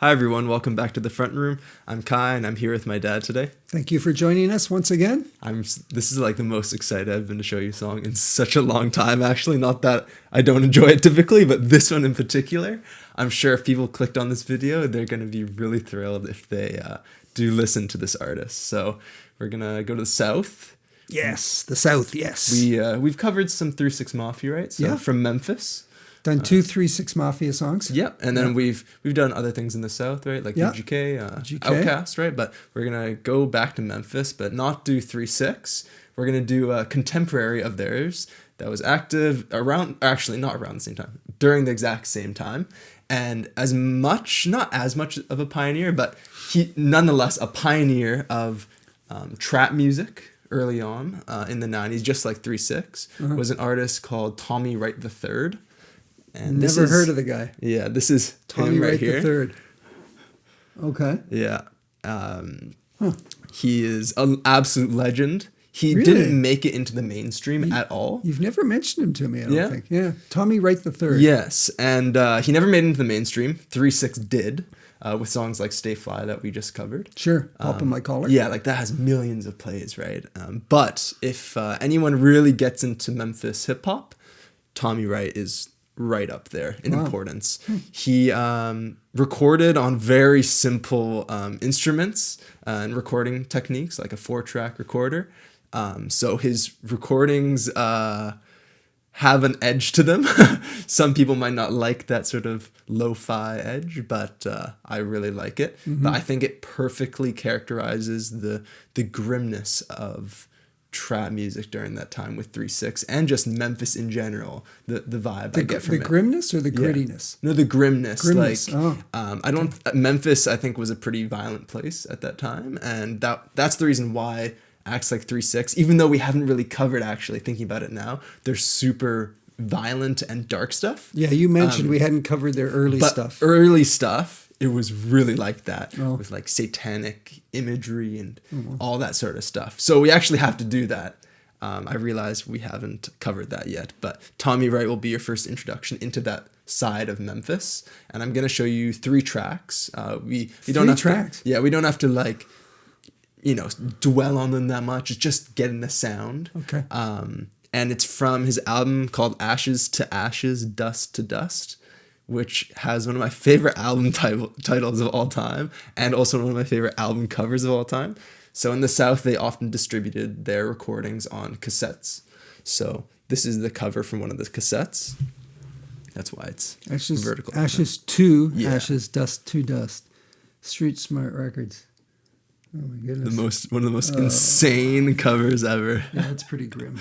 Hi everyone, welcome back to the front room. I'm Kai and I'm here with my dad today. Thank you for joining us once again. This is like the most excited I've been to show you a song in such a long time, actually. Not that I don't enjoy it typically, but this one in particular. I'm sure if people clicked on this video, they're going to be really thrilled if they do listen to this artist. So we're going to go to the South. Yes, the South, yes. We've covered some 3-6 Mafia, right? So from Memphis. Done 2 3-6 Mafia songs. Yep, and then we've done other things in the South, right? Like UGK, Outkast, right? But we're gonna go back to Memphis, but not do 3-6. We're gonna do a contemporary of theirs that was active around, actually not around the same time, during the exact same time, and not as much of a pioneer, but he nonetheless a pioneer of trap music early on in the 90s, just like 3-6, was an artist called Tommy Wright III. And Never heard of the guy. Yeah, this is Tommy Wright here. III. Okay. Yeah. He is an absolute legend. He didn't make it into the mainstream at all. You've never mentioned him to me, I don't think. Yeah. Tommy Wright III. Yes, and he never made it into the mainstream. 3-6 did, with songs like Stay Fly that we just covered. Sure, Pop in My Collar. Yeah, like that has millions of plays, right? But if anyone really gets into Memphis hip-hop, Tommy Wright is right up there in importance. He recorded on very simple instruments and recording techniques, like a 4-track recorder. So his recordings have an edge to them. Some people might not like that sort of lo-fi edge, but I really like it. But I think it perfectly characterizes the grimness of trap music during that time with 3-6 and just Memphis in general, the vibe I get from it. The grimness or the grittiness? No, the grimness. Memphis I think was a pretty violent place at that time, and that's the reason why acts like 3-6, even though we haven't really covered, actually thinking about it now, they're super violent and dark stuff. Yeah, you mentioned we hadn't covered their early stuff. Early stuff, it was really like that, with like satanic imagery and all that sort of stuff. So we actually have to do that. I realize we haven't covered that yet, but Tommy Wright will be your first introduction into that side of Memphis, and I'm gonna show you 3 tracks. We don't have tracks. We don't have to like, dwell on them that much. It's just getting the sound. Okay. And it's from his album called Ashes to Ashes, Dust to Dust, which has one of my favorite album titles of all time, and also one of my favorite album covers of all time. So in the South, they often distributed their recordings on cassettes. So this is the cover from one of the cassettes. That's why it's vertical. Ashes to Ashes, Dust to Dust. Street Smart Records. Oh my goodness. One of the most insane covers ever. Yeah, that's pretty grim.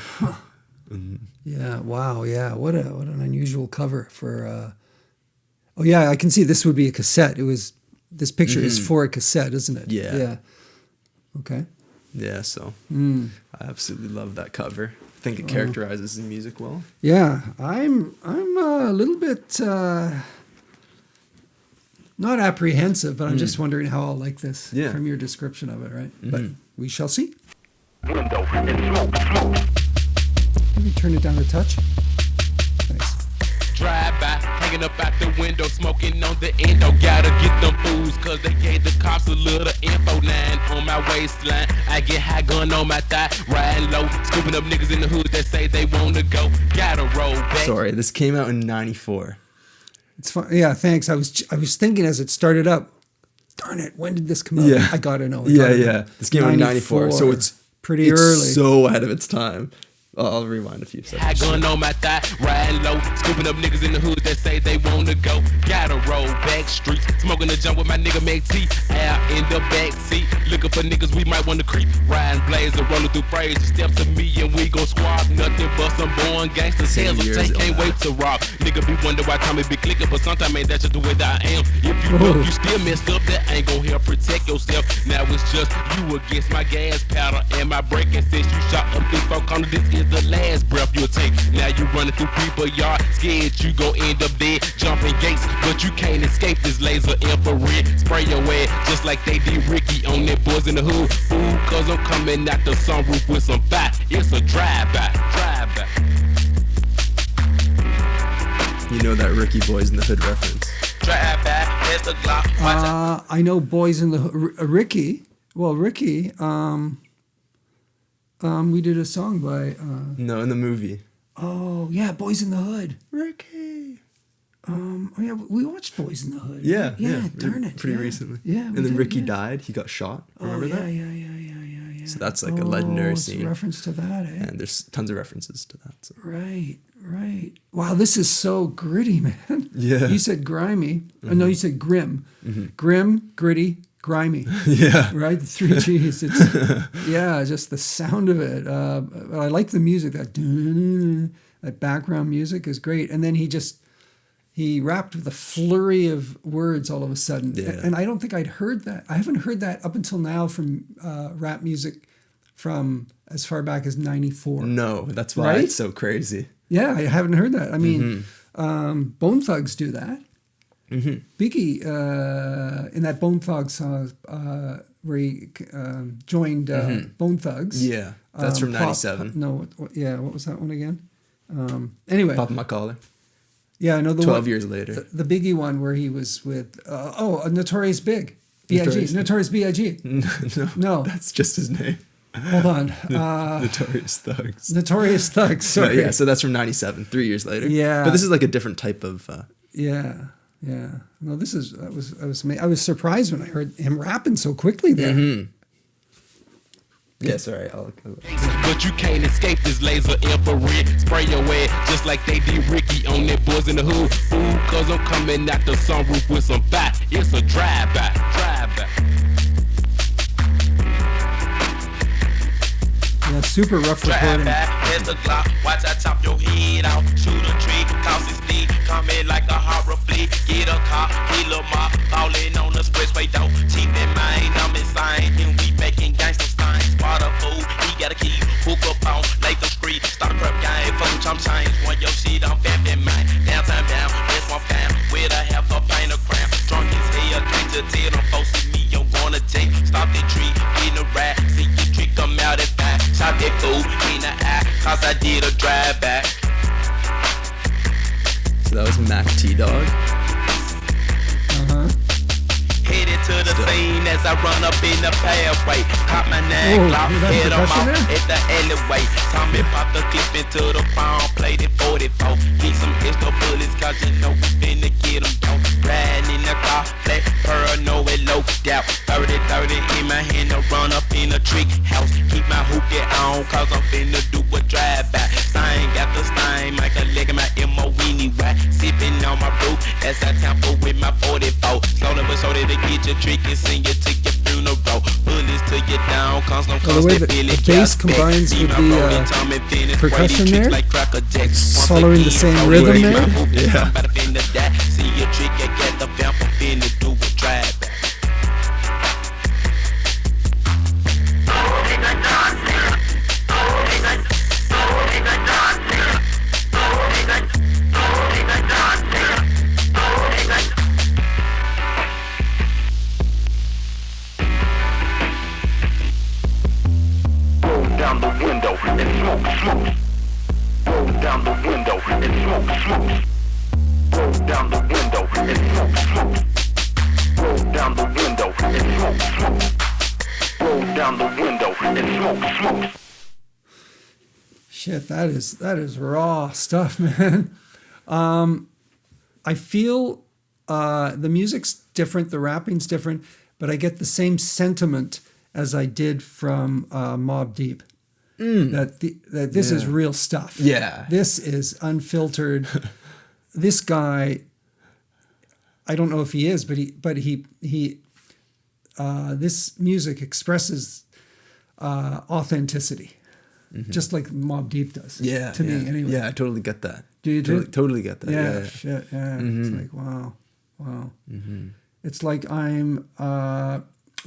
Yeah, wow, yeah. What an unusual cover for I can see this would be a cassette. This picture is for a cassette, isn't it? Yeah. Okay. Yeah, so I absolutely love that cover. I think it characterizes the music well. Yeah, I'm a little bit not apprehensive, but I'm just wondering how I'll like this from your description of it, right? But we shall see. Maybe turn it down a touch. Nice. Drive by, hanging up out the window, smoking on the endo. Gotta get them fools, cause they gave the cops a little info line on my waistline. I get high, gun on my thigh, riding low, scooping up niggas in the hood that say they wanna go. Gotta roll back. Sorry, this came out in 94. It's fun. Yeah, thanks. I was thinking as it started up, darn it, when did this come out? Yeah. I gotta know. This came out in 94, so it's pretty early. So ahead of its time. I'll rewind a few seconds. I gun on my thigh, riding low, scooping up niggas in the hood that say they wanna go. Gotta roll back streets, smoking the jump with my nigga Meg T. Out in the back seat, looking for niggas we might wanna creep. Riding blazer, rolling through frays, steps to me and we gon' squab. Nothing but some born gangsters. Sales of tank, can't wait to rob. Nigga be wonder why Tommy be clicking, but sometimes ain't that just the way that I am. If you look, you still messed up, that ain't gon' help protect yourself. Now it's just you against my gas powder and my braking. Since you shot up 3-4 corners, this is the last breath you'll take. Now you running through people's yard, scared you gon' end up dead. Jumping gates, but you can't escape this laser infrared. Spray your ass just like they did Ricky on them boys in the hood. Fool, cause I'm coming out the sunroof with some fire. It's a drive-by. You know that Ricky Boys in the Hood reference. Drive-by, pass the Glock. Watch out. I know Boys in the Ricky. Well, Ricky. We did a song by. No, in the movie. Oh yeah, Boys in the Hood. Ricky. Oh yeah, we watched Boys in the Hood. Yeah. Darn it. Pretty recently. Yeah. And then Ricky died. He got shot. Remember that? Yeah. So that's like a legendary it's scene. a reference to that, eh? And there's tons of references to that. So. Right. Wow, this is so gritty, man. Yeah. You said grimy. No, you said grim. Grim, gritty, grimy. Yeah. Right? The 3 G's. It's just the sound of it. I like the music. That background music is great. And then he rapped with a flurry of words all of a sudden. Yeah. And I don't think I'd heard that. I haven't heard that up until now from rap music from as far back as 94. No, that's why it's so crazy. Yeah, I haven't heard that. I mean, Bone Thugs do that. Biggie, in that Bone Thugs song where he joined Bone Thugs. Yeah, that's from 97. What was that one again? Anyway. Pop My Collar. Yeah, I know 12 years later. The Biggie one where he was with, Notorious Big. B.I.G. Notorious B.I.G. No. That's just his name. Hold on. Notorious Thugs. Notorious Thugs, sorry. Yeah, so that's from 97, 3 years later. Yeah. But this is like a different type of... Yeah. No, I was surprised when I heard him rapping so quickly there. Yeah, sorry. But you can't escape this laser infrared. Spray your head just like they did Ricky on that Boys in the Hood. Ooh, cause I'm coming out the sunroof with some fire. It's a drive-by. Yeah, super rough recording. There's the Glock, watch I chop your head out. Shoot a tree, cause it's deep. Coming like a horror flick. Get a car, kill a mob. Falling on the expressway though. Keep in mind, I'm insane. And we making gangster signs. Spot a fool, he got a key. Hook up on Latham Street. Start a crap game, fuck chump change. When your shit, I'm vamping mine. Downtown down, that's one fam. With a half a pint of cramp. Drunk as hell, can't just tell them folks see me. I'm gonna take. Stop that tree, get in a ride. See you trick them out at back. Shot that fool in the eye, cause I did a drive-back. So that was Mac T-Dog. Headed to the scene as I run up in the pathway. Caught my 9 Glock, hit him off at the alleyway. Tommy popped the clip into the crown, played it 44. Need some extra bullets, cause you know we finna get them down. Riding in the car, flat paranoid, low doubt. 30 in my hand to run up in a trick house. Keep my hookah on, cause I'm finna do a drive-by. Stain got the stain, make a leg in my MO anyway. Sipping on my brew as I tamper with my 44. Slowly but surely to get your trick and sing it to your funeral. Bullets to you down, cause I'm the way that the bass combines with the percussion there, following the same rhythm there. Yeah. See your trick and get the vamp finna do a drive. Down the window and smoke. Roll down the window and smoke. Roll down the window and smoke. Roll down the window and smoke. Roll down the window and smoke. Shit, that is raw stuff, man. I feel the music's different, the rapping's different, but I get the same sentiment as I did from Mobb Deep. That this is real stuff. Yeah. This is unfiltered. This guy, I don't know if he is, but he this music expresses authenticity, just like Mobb Deep does. Yeah. To me, anyway. Yeah, I totally get that. Do you Totally get that. Yeah. Yeah. Shit. Yeah. It's like wow. It's like I'm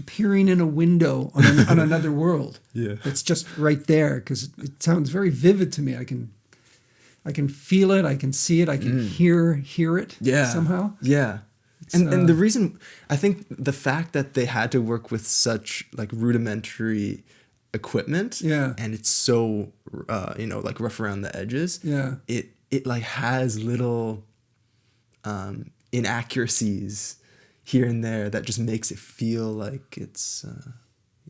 peering in a window on another world. Yeah. It's just right there because it sounds very vivid to me. I can feel it. I can see it. I can hear it. Yeah. Somehow. Yeah. And the reason, I think the fact that they had to work with such like rudimentary equipment. Yeah. And it's so like rough around the edges. Yeah. It like has little inaccuracies here and there that just makes it feel like it's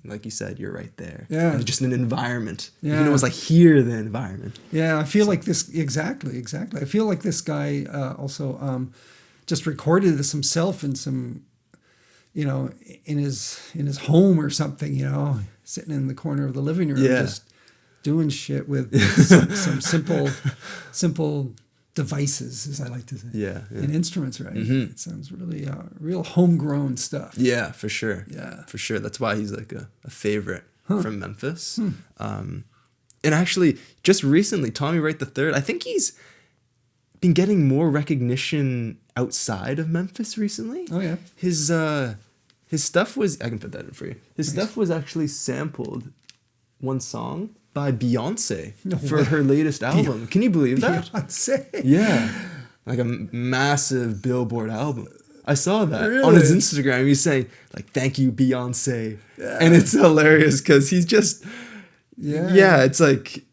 like you said, you're right there. Yeah. And just an environment. Yeah. You know, it's like hear the environment. Yeah, I feel like this exactly. I feel like this guy also just recorded this himself in some, you know, in his home or something. You know, sitting in the corner of the living room, just doing shit with some simple devices, as I like to say. Yeah. And instruments, right? It sounds really real homegrown stuff. Yeah, for sure. Yeah. For sure. That's why he's like a favorite from Memphis. And actually, just recently, Tommy Wright III, I think he's been getting more recognition outside of Memphis recently. Oh, yeah. His stuff was, I can put that in for you. His stuff was actually sampled one song by Beyonce for her latest album. Can you believe that? Beyonce. Yeah. Like a massive Billboard album. I saw that Really? on his Instagram. He's saying, like, thank you, Beyonce. Yeah. And it's hilarious because he's just, it's like,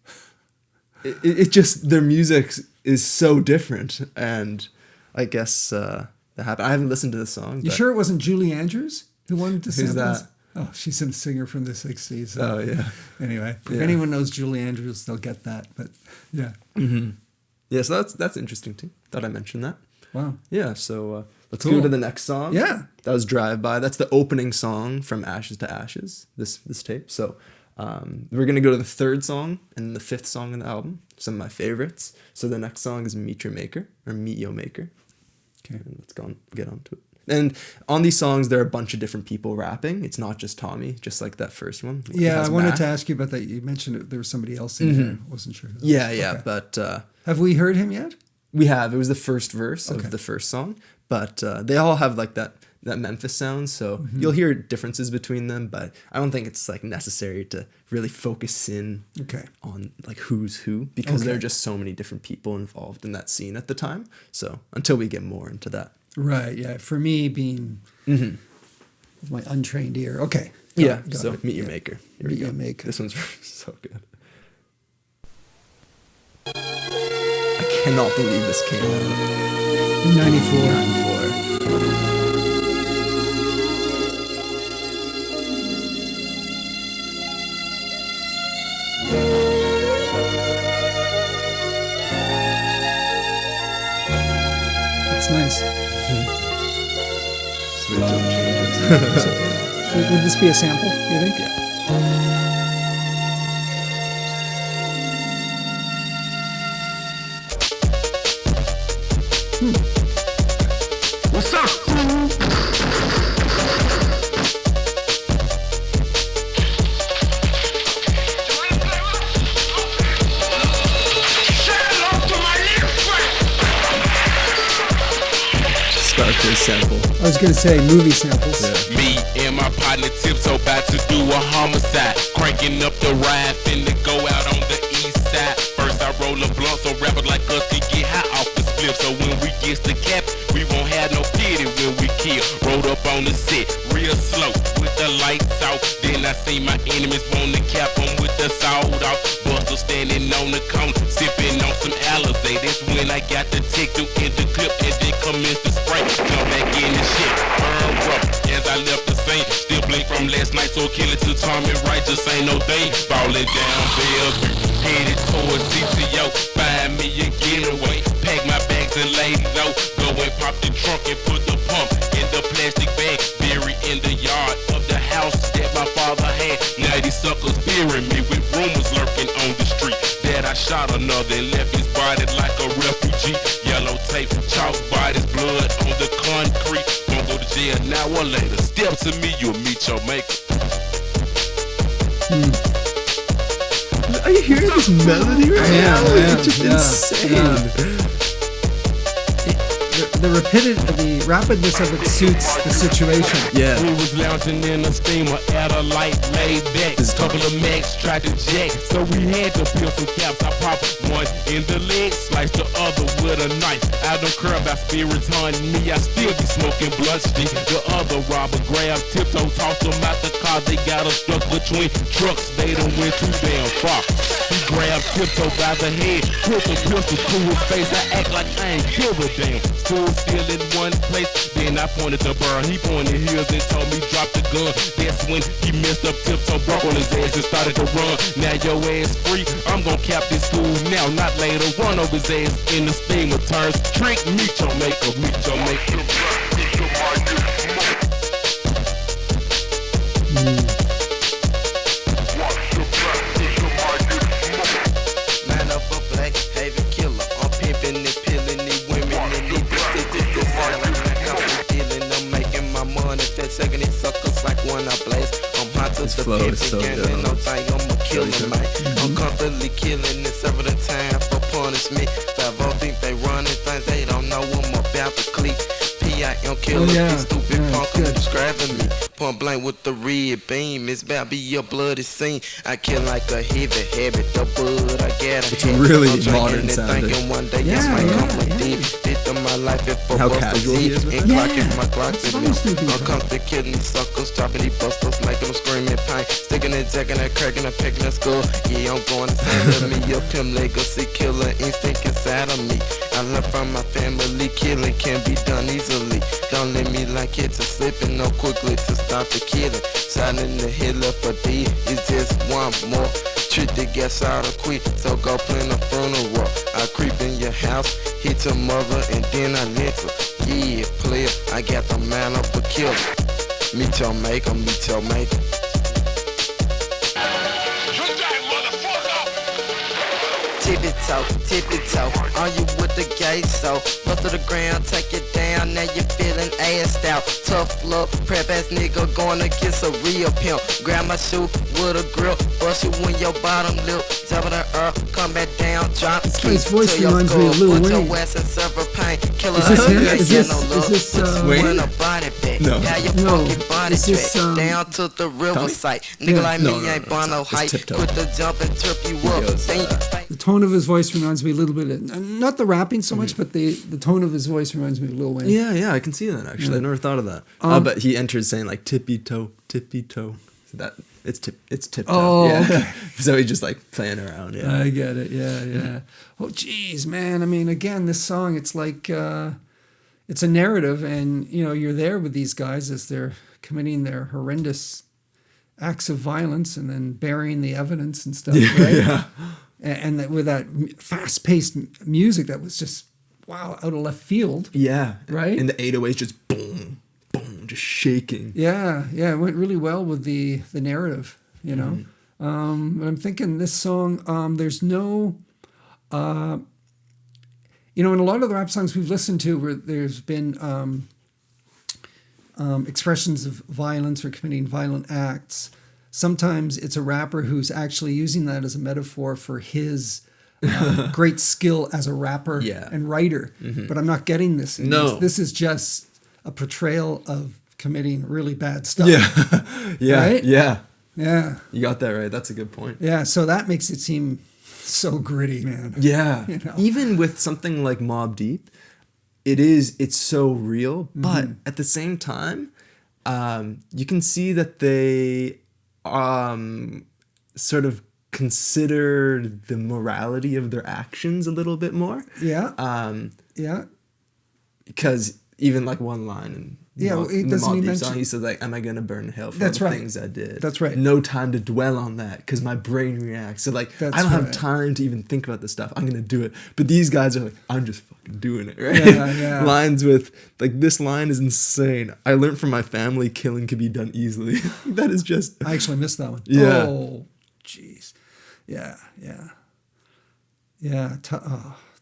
it just, their music is so different. And I guess that happened. I haven't listened to the song. You sure it wasn't Julie Andrews who wanted to Who's sample? that? Oh, she's a singer from the 60s. Oh, yeah. Anyway, if anyone knows Julie Andrews, they'll get that. But yeah. Yeah, so that's interesting too. Thought I mentioned that. Wow. Yeah, so let's Cool. go to the next song. Yeah. That was Drive By. That's the opening song from Ashes to Ashes, this tape. So we're going to go to the third song and the fifth song in the album, some of my favorites. So the next song is Meet Your Maker, or Meet Yo Maker. Okay. And let's get on to it. And on these songs, there are a bunch of different people rapping. It's not just Tommy, just like that first one. It Yeah, has I wanted Mac. to ask you about that. You mentioned it, there was somebody else in there. I wasn't sure. Yeah, Okay. but Have we heard him yet? we have. It was the first verse Okay. of the first song, but they all have like that Memphis sound, so you'll hear differences between them, but I don't think it's like necessary to really focus in on like who's who, because there are just so many different people involved in that scene at the time. So until we get more into that. Right, yeah. For me, being with my untrained ear. Okay. Got it. Meet Your Maker. Here we Meet go. Your Maker. This one's so good. I cannot believe this came out. 94. That's nice. Switch up changes. Would this be a sample, you think? Yeah. What's up? Scarface sample. I was going to say movie samples. Me and my partner Tipso about to do a homicide. Cranking up the ride, finna go out on the east side. First I roll a blunt so rappers like us can get high off the split. So when we get to cap, we won't have no pity when we kill. Rolled up on the set, real slow with the lights out. Then I see my enemies wanna cap them with the sawed off. Buster standing on the corner, sipping on some Alizé. That's when I got the tick to in the clip and then commence to spray. Come back in the shit, burn rubber. As I left the scene, still blink from last night, so kill it to Tommy Wright, just ain't no thing. Falling down Bellevue, headed towards CCO. Find me a getaway, pack my bags and lay low. Go and pop the trunk and put the pump in the plastic bag. Buried in the yard of the house that my father had. Now these suckers fearing me with rumors lurking on the street that I shot another and left his body like a refugee. Yellow tape, chalk bodies, blood on the concrete. Won't go to jail now or later. Step to me, you'll meet your maker. Are you hearing this melody right now? It's just insane. Yeah. The rapidness of it suits the situation. Yeah. We was lounging in a steamer at a light, laid back. Couple of Macs tried to jack, so we had to peel some caps. I popped one in the leg, sliced the other with a knife. I don't care about spirits haunting me, I still be smoking blood stick. The other robber grabbed Tiptoe, tossed them out the car. They got us stuck between trucks, they done went too damn far. He grabbed Tiptoe by the head, put the pistol to his face. I act like I ain't give a damn. Stood hold still in one place. Then I pointed to Burr, he pointed heels and told me drop the gun. That's when he messed up tiptoe, broke on his ass and started to run. Now your ass free, I'm gon' cap this fool now, not later. Run over his ass in the steam of turns. Trick, meet your maker, meet your maker. Man up a black haven killer. I'm pimping and peeling these women and these bitches. I'm making my money. That second these suckers like one I blaze. I'm hot to the flow is so game. dope. No thing, I'm a killer, man. I'm constantly killing it several times for punishment. Five think they running things they don't know I'm about to click. PIM killer, these stupid punks describing me. Point blank with the red beam. It's about to be a bloody scene. I kill like a heavy habit. The bud I got a It's really modern sounding. One day it's my complete. Did to my life if for How casual he is with and that. clocking my clock That's to what I was thinking I'm about. constantly killing these suckers, chopping these busters, making them screaming pain. Sticking and jacking and cracking and picking the skull. Yeah, I'm going to send me a pimp legacy killer instinct inside of me. I left from my family, killing can be done easily. Don't let me like it to slipping no quickly to stop the killing. Shot in the hill up a D, it's just one more. Treat the gas out of quick, so go plan a funeral. I creep in your house, hit your mother, and then I let her. Yeah, player, I got the man of a killer. Meet your maker, meet your maker. Tippy toe, on you with the gay so bust to the ground, take it down, now you feeling assed out. Tough look, prep ass nigga gonna kiss a real pimp. Grab my shoe with a grip, bust you in your bottom lip. Top of the earth, come back down, drop This kick guy's voice to your reminds me of skull. Lil Put your Wayne. ass in several pain. Killer Is this him? ain't Is get this- no is love. this, Put you Wayne? in a body bag. No. Yeah, your No. funky body Is this, track. Down to the riverside. Nigga Yeah. like No, me no, ain't no, born no it's height. Tiptoe. Quit the jump and trip you up. goes, Think- The tone of his voice reminds me a little bit of, not the rapping so much, but the tone of his voice reminds me of Lil Wayne. Yeah, I can see that actually. I never thought of that. But he enters saying like tippy toe. So that it's tiptoe. Oh, yeah. okay. So he's just like playing around. Yeah. I get it. Yeah. Oh, geez, man. I mean, again, this song, it's like, it's a narrative, and, you know, you're there with these guys as they're committing their horrendous acts of violence and then burying the evidence and stuff, right? Yeah. And that, with that fast-paced music that was just, wow, out of left field. Yeah. Right? And the 808s just boom, boom, just shaking. Yeah, it went really well with the narrative, you know. But I'm thinking this song, there's no, you know, in a lot of the rap songs we've listened to where there's been expressions of violence or committing violent acts, sometimes it's a rapper who's actually using that as a metaphor for his great skill as a rapper Yeah. and writer. But I'm not getting this. in No. this. This is just a portrayal of committing really bad stuff. Yeah. Right? Yeah. Yeah. You got that right. That's a good point. Yeah. So that makes it seem so gritty, man. Yeah. You know? Even with something like Mobb Deep, it's so real, but at the same time, you can see that they sort of consider the morality of their actions a little bit more. Yeah. Yeah. Because even like one line in Yeah, well, in the doesn't Mobb he Deep mention- song, he says like, "Am I gonna burn in hell for That's the right. things I did?" That's right. No time to dwell on that because my brain reacts. So like, That's I don't have right. time to even think about this stuff. I'm gonna do it. But these guys are like, I'm just fucking doing it, right? Yeah. Lines with like, this line is insane. I learned from my family killing could be done easily. That is just I actually missed that one. Yeah. Oh, jeez. Yeah.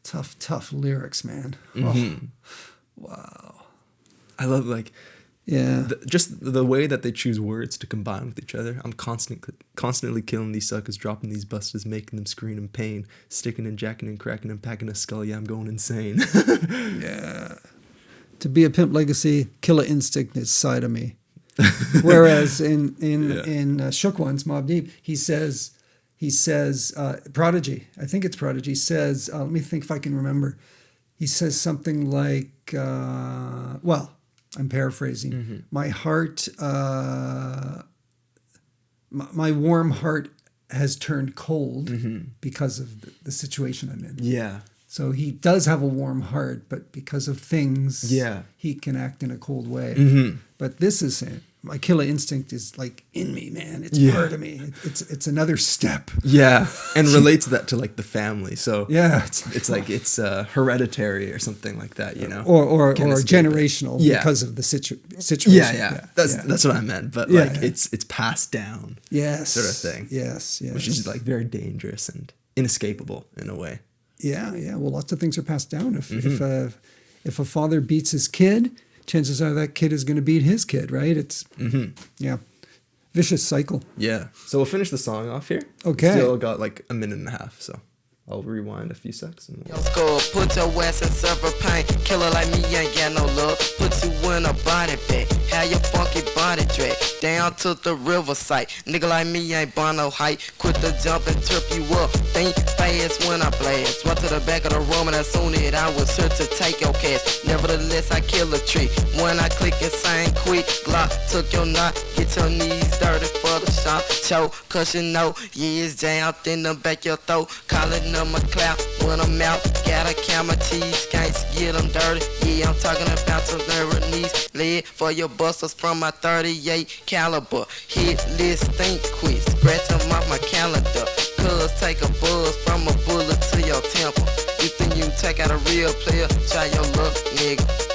Tough lyrics, man. Mm-hmm. Oh, wow. I love like Yeah. just the way that they choose words to combine with each other. I'm constantly killing these suckers, dropping these busters, making them scream in pain, sticking and jacking and cracking and packing a skull. Yeah, I'm going insane. Yeah. To be a pimp legacy, killer instinct is side of me. Whereas in Shook Ones, Mobb Deep, he says, Prodigy, I think it's Prodigy, says, let me think if I can remember. He says something like, well, I'm paraphrasing. Mm-hmm. My heart, my warm heart has turned cold because of the situation I'm in. Yeah. So he does have a warm heart, but because of things, Yeah. he can act in a cold way. But this is it. My killer instinct is like in me, man. It's part of me. It's another step. Yeah, and relates that to like the family. So Yeah, it's hereditary or something like that, you know, or Can't escape it. generational Yeah. because of the situation. Yeah. That's what I meant. But Yeah, like yeah. it's passed down, Yes, sort of thing. Yes, yes. which is like very dangerous and inescapable in a way. Yeah. Well, lots of things are passed down. If a father beats his kid, chances are that kid is going to beat his kid, right? It's vicious cycle. Yeah. So we'll finish the song off here. Okay. Still got like a minute and a half, so I'll rewind a few seconds. And Yo, score, put your ass in server pain. Killer like me ain't got no love. Put you in a body bag. Have your funky body drag down to the riverside. Nigga like me ain't born no height. Quit the jump and trip you up. Think fast when I blast. Run to the back of the room and as soon as I was sure to take your cash. Nevertheless, I kill a tree. When I click and sign quick, Glock took your knot. Get your knees dirty for the shot. Choke, cause you know, yeah, it's jammed in the back of your throat. Calling them a clap when I'm out. Gotta count my teeth, can't get them dirty. Yeah, I'm talking about some nerve knees. Lead for your busters from my 38 caliber. Hit list, think quick, scratch them off my calendar. Cuz take a buzz from a bullet to your temple. You think you take out a real player? Try your luck, nigga.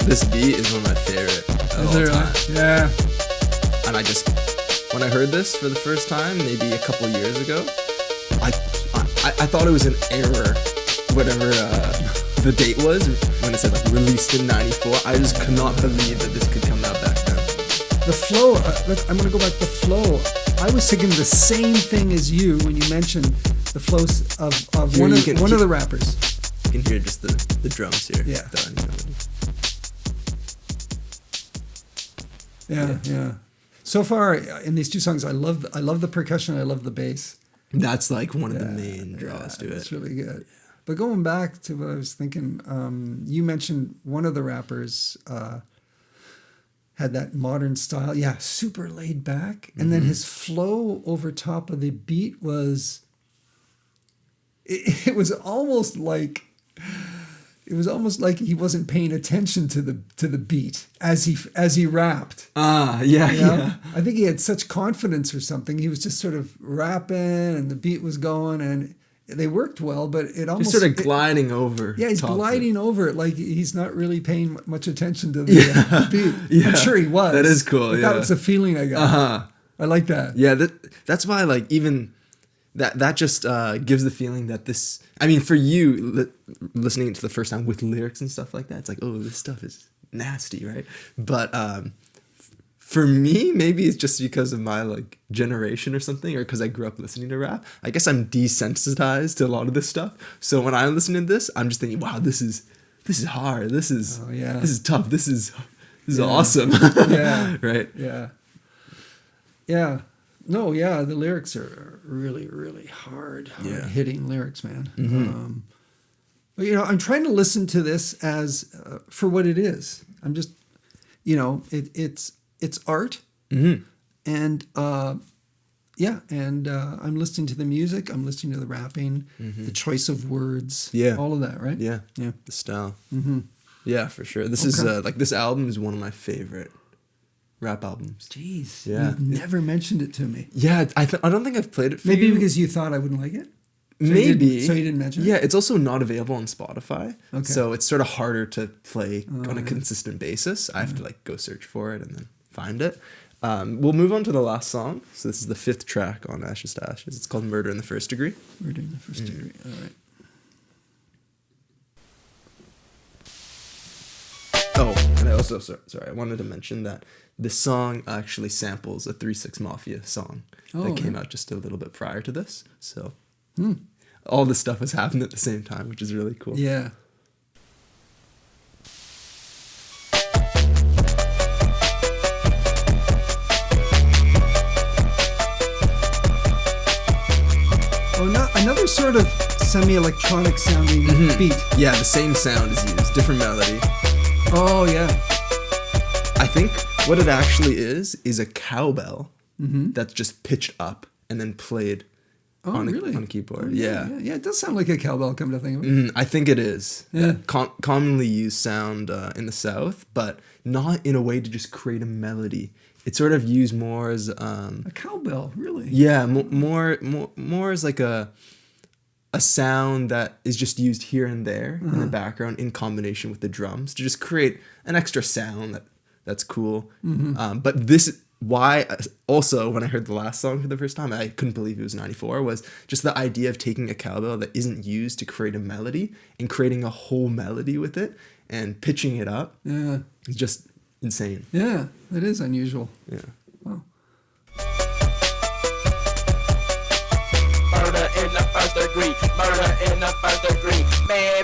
this beat is one of my favorite of all time. Yeah. And when I heard this for the first time, maybe a couple years ago, I thought it was an error, whatever the date was, when it said like released in '94. I just could not believe that this could come out back then. The flow, I'm going to go back to the flow. I was thinking the same thing as you when you mentioned the flows of Here one of the rappers. You can hear just the drums here. Yeah. Yeah. So far in these two songs, I love the percussion. I love the bass. That's like one of the main draws to it. It's really good. But going back to what I was thinking, you mentioned one of the rappers had that modern style. Yeah, super laid back. And then his flow over top of the beat was, it was almost like he wasn't paying attention to the beat as he rapped. Yeah. I think he had such confidence or something. He was just sort of rapping and the beat was going and they worked well, but it almost... He's sort of gliding over. Yeah, he's gliding over it like he's not really paying much attention to the beat. Yeah. I'm sure he was. That is cool, but that was the feeling I got. Uh-huh. I like that. Yeah, that's why like even... That just gives the feeling that this... I mean, for you, listening to the first time with lyrics and stuff like that, it's like, oh, this stuff is nasty, right? But for me, maybe it's just because of my like generation or something, or because I grew up listening to rap. I guess I'm desensitized to a lot of this stuff. So when I'm listening to this, I'm just thinking, wow, this is hard. This is tough. This is awesome. Yeah. Right? Yeah. Yeah. No, yeah, the lyrics are really, really hard hitting lyrics, man. But I'm trying to listen to this as for what it is. I'm just, it's art, and I'm listening to the music. I'm listening to the rapping, the choice of words, all of that, right? Yeah, the style. Yeah, for sure. This is this album is one of my favorite rap albums. Jeez, yeah, you've never mentioned it to me. Yeah, I don't think I've played it for Maybe you. because you thought I wouldn't like it? Maybe. So you didn't mention it? Yeah, it's also not available on Spotify. Okay. So it's sort of harder to play on a consistent basis. I have to like go search for it and then find it. We'll move on to the last song. So this is the 5th track on Ashes to Ashes. It's called Murder in the First Degree. Murder in the First Degree. All right. Oh, and I also, sorry, I wanted to mention that this song actually samples a 3 6 Mafia song that came out just a little bit prior to this. So all this stuff has happened at the same time, which is really cool. Yeah. Oh, another sort of semi-electronic sounding beat. Yeah, the same sound is used, different melody. Oh yeah. I think what it actually is a cowbell that's just pitched up and then played on a keyboard. Yeah. It does sound like a cowbell, come to think of it. I think it is. Yeah. Commonly used sound in the South, but not in a way to just create a melody. It's sort of used more as A cowbell, really? yeah, more as like a sound that is just used here and there in the background in combination with the drums to just create an extra sound that's cool. But this why also when I heard the last song for the first time, I couldn't believe it was 94, was just the idea of taking a cowbell that isn't used to create a melody and creating a whole melody with it and pitching it up. Yeah. It's just insane. Yeah, that is unusual. Yeah. Wow. Murder in the first degree, murder in the first degree.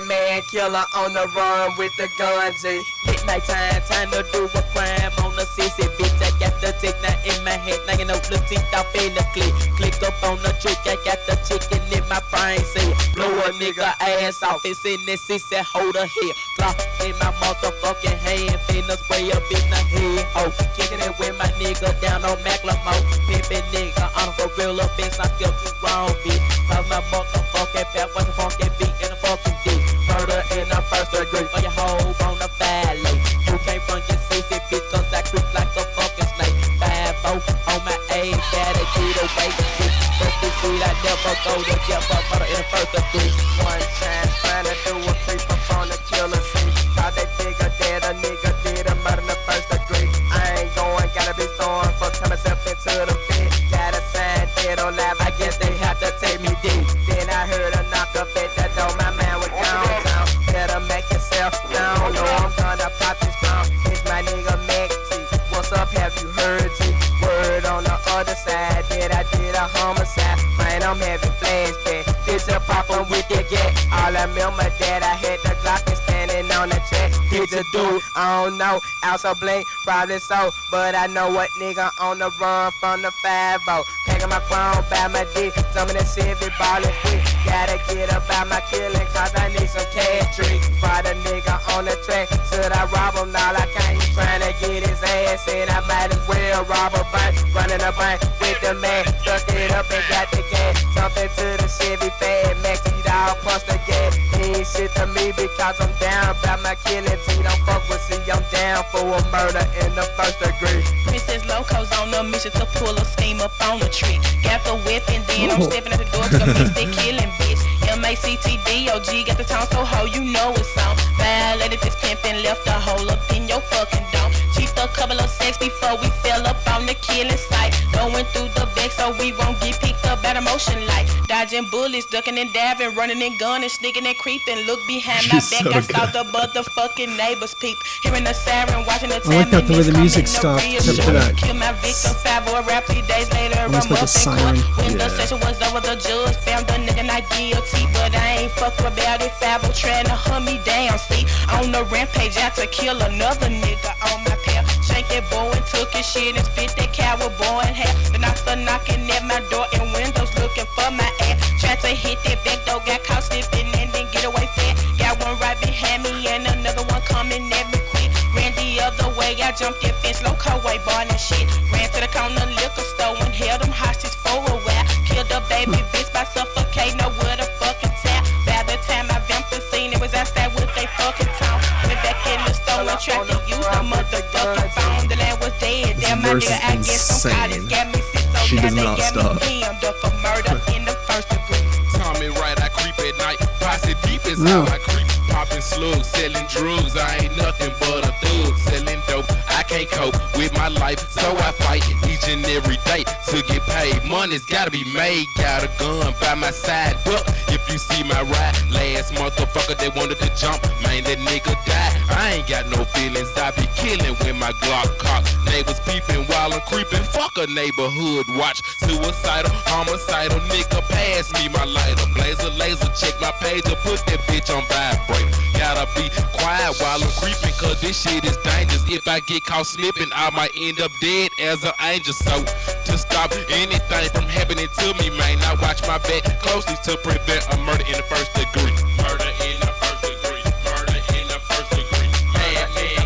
Man, killer on the run with the gun, G. Midnight time to do a crime on the sissy, bitch. I got the tick now in my head, now you know the teeth off in the click. Click up on the trick, I got the chicken in my brain, say blow a nigga ass off. It's in this sissy, hold her here. Drop in my motherfucking hand, finna spray up in the head. Oh, kicking it with my nigga down on Macklemore. Pimpin' nigga on a for real offense, I feel too wrong, bitch. Cause my motherfucking back was a funky beat in a fucking dick. Murder in the first degree, or your hoe on the valley. You can't run your sissy, bitch, cause I creep like a fucking snake. 5-0 on my aim, gotta get away, bitch. First degree, I never go to jail for murder in the first degree. One time, trying to do a creep up on the killer scene. Thought they figured that a nigga did a murder in the first degree. I ain't going, gotta be storm, fuck turn myself into the bed. Gotta sign dead or alive, I guess they have to take me deep. Then I heard a knock up at the door, my man was downtown. Better make yourself known, no, I'm gonna pop this pound. It's my nigga Mac T. What's up, have you heard G? Word on the other side that I did a homicide. Man, I'm having flashback. Bitch, a poppin' with the gat. All I remember that I had the Glock and standing on the track. Did you do? I don't know. Also blink, probably so. But I know what nigga on the run from the 5-0. Packing my crown by my dick. Some of the Chevy ballin' quick. Gotta get about my killing, cause I need some cash tricks. Find a nigga on the track. Should I rob him? Nah, I can't. He tryna get his ass in. I might as well rob a bank. Running a bank with the man. Stuck it up and got the gas. Jumping to the Chevy Fad Max. Dog plus the gas. He ain't shit to me because I'm down by my killing. T don't fuck with C. I'm down for a murder in the first degree. Princess Loco's on a mission to pull a scheme up on the tree. Got the whip and then I'm stepping at the door to go fix that killing bitch. MACTDOG got the town so ho, you know it's on. Violated this pimp and left a hole up in your fucking dome. Cheaped a couple of sex before we fell up on the killing site. Going through the back so we won't get picked up at a motion light. Dodging bullets, ducking and diving, running and gunning, sneaking and creeping. Look behind my She's back, so I saw the motherfucking neighbors peep. Hearing the siren, watching the I like that the way the music stopped, except for that. Kill my victim, 5 or rap 3 days later. Almost like a siren. When the session was over, the judge found the nigga not guilty, but I ain't fuck about it. 5 trying to hunt me down. See, on the rampage, out to kill another nigga on my path. Shank that boy and took his shit and spit that coward boy in half. Then I started knocking at my door and windows looking for my ass. Tried to hit that back door, got caught slipping and then get away fast. Got one right behind me and another one coming at me quick. Ran the other way, I jumped that fence, loco way, bar and shit. Ran to the corner liquor store and held them hostage for a while. Killed a baby bitch by suffocating her with a fucking towel. By the time I vamped the scene, it was outside with they fucking town. Went back in the store and tried to use the motherfucking phone. The land was dead, damn my verse nigga, I is guess some insane. college got me sick, so She now does they not got stop. me jammed up for murder in the first degree. Tommy Wright, I creep at night. Posse deep is how I creep. Popping slugs, selling drugs. I ain't nothing but a thug. Selling dope, I can't cope with my life, so I fight each and every day to get paid. Money's gotta be made. Got a gun by my side. But if you see my ride, last motherfucker that wanted to jump, man, that nigga died. I ain't got no feelings. I be killing when my Glock cock. Neighbors peeping while I'm creeping. Fuck a neighborhood watch. Suicidal, homicidal, nigga, pass me my lighter. Blazer, laser, check my page or put that bitch on vibrate. Gotta be quiet while I'm creeping, cause this shit is dangerous. If I get caught slipping, I might end up dead as an angel. So, to stop anything from happening to me, man, I watch my back closely to prevent a murder in the first degree. Murder in the first degree. Murder in the first degree. Madman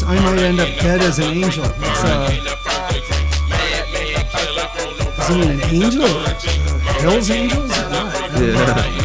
I Might End Up Dead as an Angel. It's isn't it an angel or Hell's Angels or what? Yeah.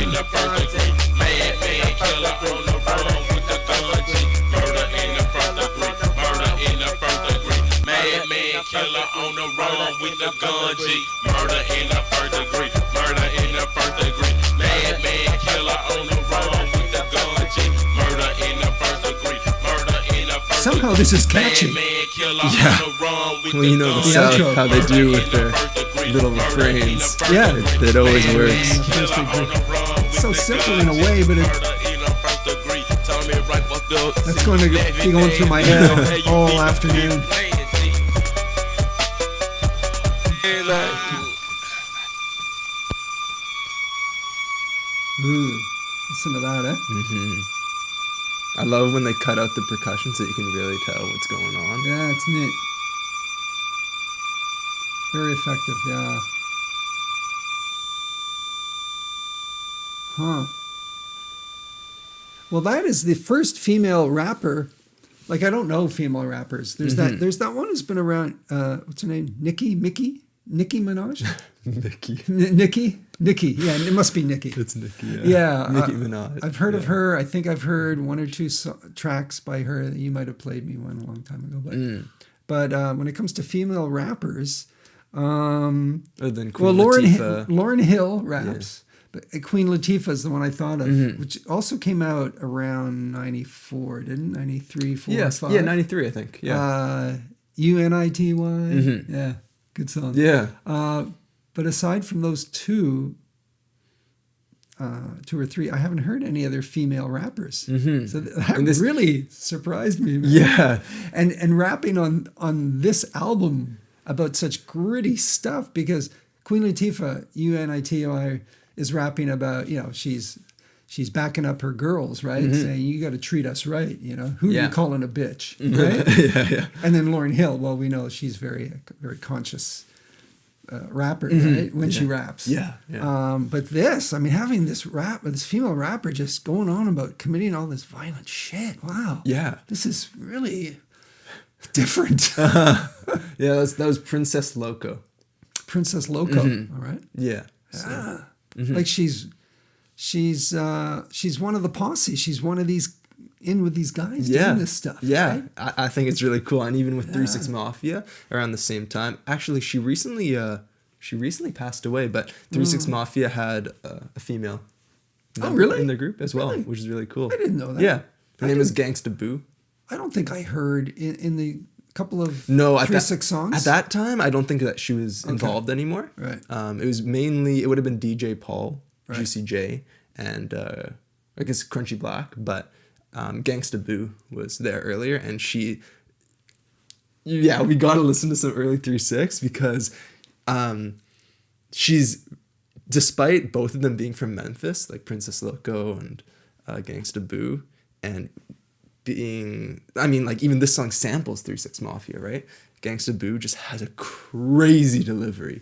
Killer on the run with the gun G. Murder in the first degree. Murder in the first degree. Madman killer on the run with the gun G. Murder in the first degree. Murder in the first Somehow this is catchy. Yeah. Well, you know the South, outro. how they do with their little refrains. Yeah. It always works. It's so simple in a way, but that's going to be going through my head all afternoon. Ooh, listen to that, eh? I love when they cut out the percussion so you can really tell what's going on. Yeah, it's neat. Very effective, yeah. Huh. Well, that is the first female rapper. Like, I don't know female rappers. There's that one who's been around. What's her name? Nicki Minaj. Nicki. Yeah, it must be Nicki. It's Nicki. Yeah, Nicki Minaj. I've heard of her. I think I've heard one or two tracks by her. You might have played me one a long time ago. But when it comes to female rappers, Then Queen Lauryn Latifah. Hill raps. But Queen Latifah is the one I thought of, which also came out around 94, didn't 93, 4, Yes. 5? Yeah, 93, I think. Yeah. UNITY. Yeah, good song. Yeah. But aside from those two or three, I haven't heard any other female rappers. So that really surprised me, man. Yeah. And rapping on this album about such gritty stuff, because Queen Latifah, UNITY, is rapping about, she's backing up her girls, right? Saying, you got to treat us right, Who are you calling a bitch, right? Yeah. And then Lauryn Hill, well, we know she's very conscious rapper, right? When she raps. Yeah. But this, having this female rapper just going on about committing all this violent shit. Wow. Yeah. This is really different. Yeah, that was Princess Loco. Princess Loco. All right. Yeah. So. Like she's one of the posse. She's one of these in with these guys doing this stuff. Yeah. Right? I think it's really cool. And even with 3 6 Mafia around the same time. Actually, she recently passed away, but 3 6 Mafia had a female really? in their group as well, Really? which is really cool. I didn't know that. Yeah. Her name was Gangsta Boo. I don't think I heard in the couple of 3 6 songs. At that time, I don't think that she was involved anymore. Right. It would have been DJ Paul, Right. Juicy J, and I guess Crunchy Black, but Gangsta Boo was there earlier, and we got to listen to some early 3 6 because she's, despite both of them being from Memphis, like Princess Loco and Gangsta Boo, and being, even this song samples 3 6 Mafia, right? Gangsta Boo just has a crazy delivery.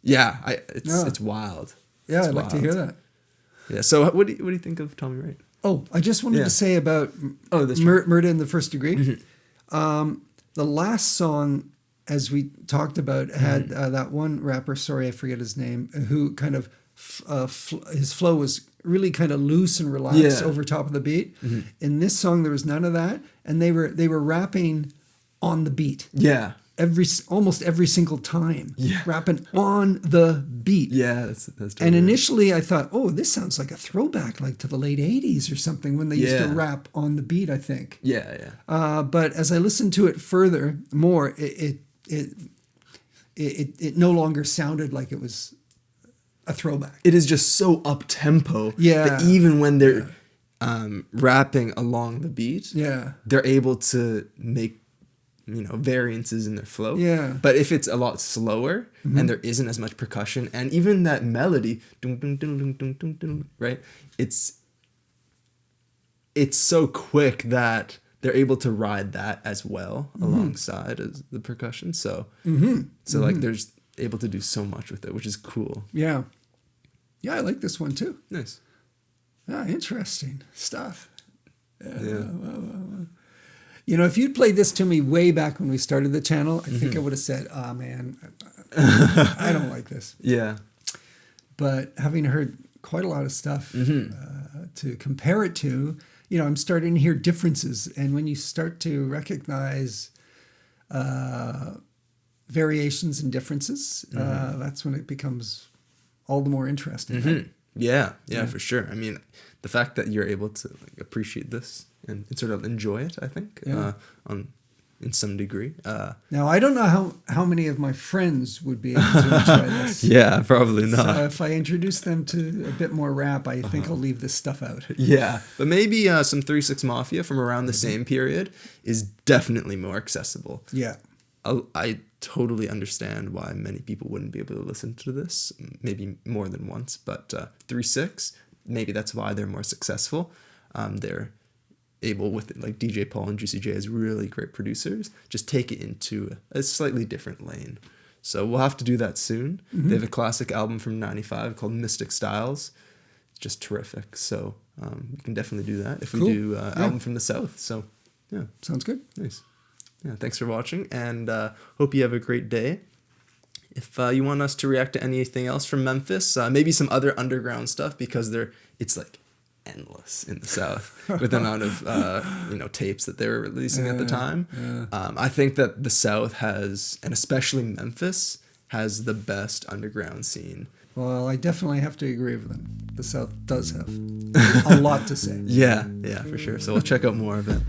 Yeah, it's wild. Yeah, It's I'd like to hear that. Yeah. So what do you think of Tommy Wright? Oh, I just wanted to say about that's Murder in the First Degree. The last song, as we talked about, had that one rapper, sorry, I forget his name, who kind of, his flow was really kind of loose and relaxed over top of the beat. In this song, there was none of that. And they were rapping on the beat. Yeah. Almost every single time. Yeah. Rapping on the beat. Yeah, that's totally And initially I thought, oh, this sounds like a throwback, like to the late 80s or something, when they used to rap on the beat, I think. Yeah. But as I listened to it more, it no longer sounded like it was a throwback. It is just so up tempo. Yeah. That even when they're rapping along the beat, they're able to make variances in their flow. Yeah. But if it's a lot slower and there isn't as much percussion, and even that melody, dun, dun, dun, dun, dun, dun, dun, right? It's so quick that they're able to ride that as well alongside as the percussion. So like there's able to do so much with it, which is cool. Yeah. Yeah, I like this one too. Nice. Ah, interesting stuff. Yeah. You know, if you'd played this to me way back when we started the channel, I think I would have said, "Ah, man, I don't like this." Yeah. But having heard quite a lot of stuff to compare it to, you know, I'm starting to hear differences. And when you start to recognize variations and differences, that's when it becomes all the more interesting. Right? Yeah, for sure. I mean, the fact that you're able to like, appreciate this and sort of enjoy it, I think, in some degree. Now, I don't know how many of my friends would be able to enjoy this. Yeah, probably not. So if I introduce them to a bit more rap, I think I'll leave this stuff out. Yeah, but maybe some 3-6 Mafia from around the same period is definitely more accessible. Yeah. I totally understand why many people wouldn't be able to listen to this, maybe more than once, but 3-6, maybe that's why they're more successful. They're able with like DJ Paul and Juicy J as really great producers, just take it into a slightly different lane. So we'll have to do that soon. They have a classic album from 95 called Mystic Styles. It's just terrific. So we can definitely do that if we do album from the South. So yeah. Sounds good. Nice. Yeah, thanks for watching, and hope you have a great day. If you want us to react to anything else from Memphis, maybe some other underground stuff, because it's like endless in the South with the amount of tapes that they were releasing at the time. Yeah. I think that the South has, and especially Memphis, has the best underground scene. Well, I definitely have to agree with them. The South does have a lot to say. Yeah, for sure. So we'll check out more of it.